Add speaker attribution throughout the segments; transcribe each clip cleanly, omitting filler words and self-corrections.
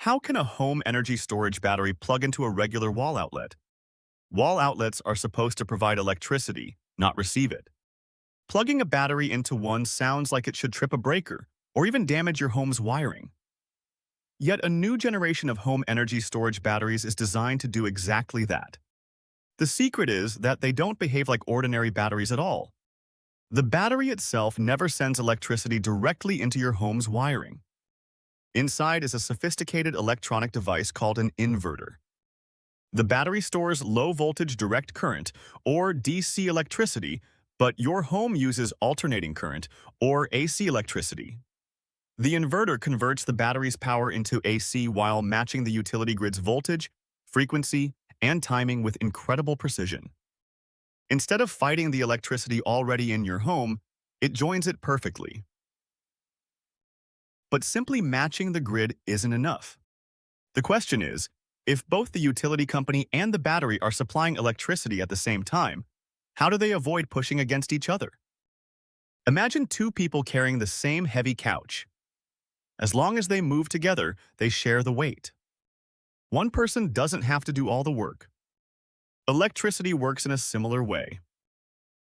Speaker 1: How can a home energy storage battery plug into a regular wall outlet? Wall outlets are supposed to provide electricity, not receive it. Plugging a battery into one sounds like it should trip a breaker or even damage your home's wiring. Yet a new generation of home energy storage batteries is designed to do exactly that. The secret is that they don't behave like ordinary batteries at all. The battery itself never sends electricity directly into your home's wiring. Inside is a sophisticated electronic device called an inverter. The battery stores low-voltage direct current, or DC electricity, but your home uses alternating current, or AC electricity. The inverter converts the battery's power into AC while matching the utility grid's voltage, frequency, and timing with incredible precision. Instead of fighting the electricity already in your home, it joins it perfectly. But simply matching the grid isn't enough. The question is, if both the utility company and the battery are supplying electricity at the same time, how do they avoid pushing against each other? Imagine two people carrying the same heavy couch. As long as they move together, they share the weight. One person doesn't have to do all the work. Electricity works in a similar way.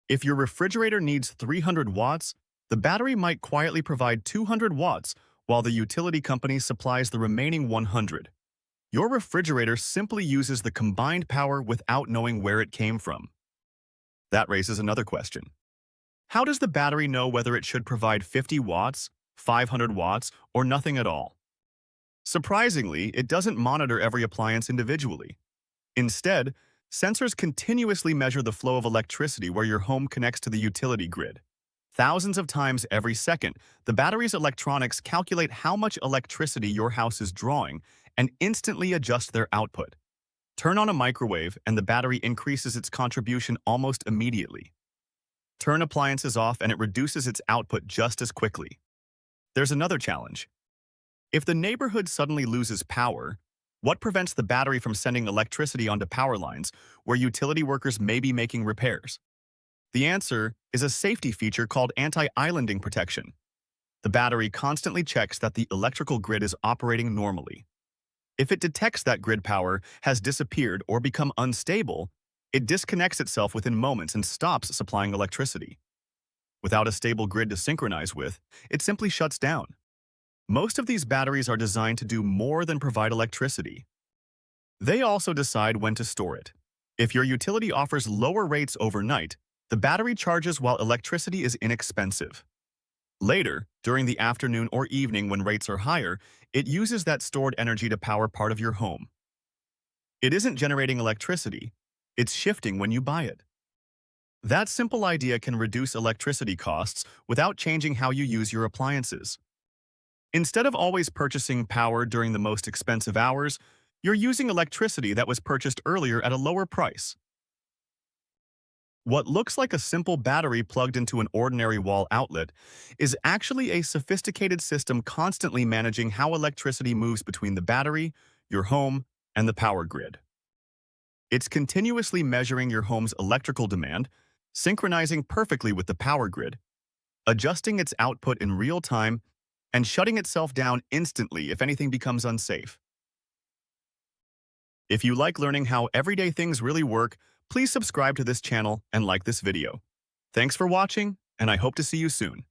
Speaker 1: If your refrigerator needs 300 watts, the battery might quietly provide 200 watts while the utility company supplies the remaining 100. Your refrigerator simply uses the combined power without knowing where it came from. That raises another question. How does the battery know whether it should provide 50 watts, 500 watts, or nothing at all? Surprisingly, it doesn't monitor every appliance individually. Instead, sensors continuously measure the flow of electricity where your home connects to the utility grid. Thousands of times every second, the battery's electronics calculate how much electricity your house is drawing and instantly adjust their output. Turn on a microwave and the battery increases its contribution almost immediately. Turn appliances off and it reduces its output just as quickly. There's another challenge. If the neighborhood suddenly loses power, what prevents the battery from sending electricity onto power lines where utility workers may be making repairs? The answer is a safety feature called anti-islanding protection. The battery constantly checks that the electrical grid is operating normally. If it detects that grid power has disappeared or become unstable, it disconnects itself within moments and stops supplying electricity. Without a stable grid to synchronize with, it simply shuts down. Most of these batteries are designed to do more than provide electricity. They also decide when to store it. If your utility offers lower rates overnight, the battery charges while electricity is inexpensive. Later, during the afternoon or evening when rates are higher, it uses that stored energy to power part of your home. It isn't generating electricity, it's shifting when you buy it. That simple idea can reduce electricity costs without changing how you use your appliances. Instead of always purchasing power during the most expensive hours, you're using electricity that was purchased earlier at a lower price. What looks like a simple battery plugged into an ordinary wall outlet is actually a sophisticated system constantly managing how electricity moves between the battery, your home, and the power grid. It's continuously measuring your home's electrical demand, synchronizing perfectly with the power grid, adjusting its output in real time, and shutting itself down instantly if anything becomes unsafe. If you like learning how everyday things really work, please subscribe to this channel and like this video. Thanks for watching, and I hope to see you soon.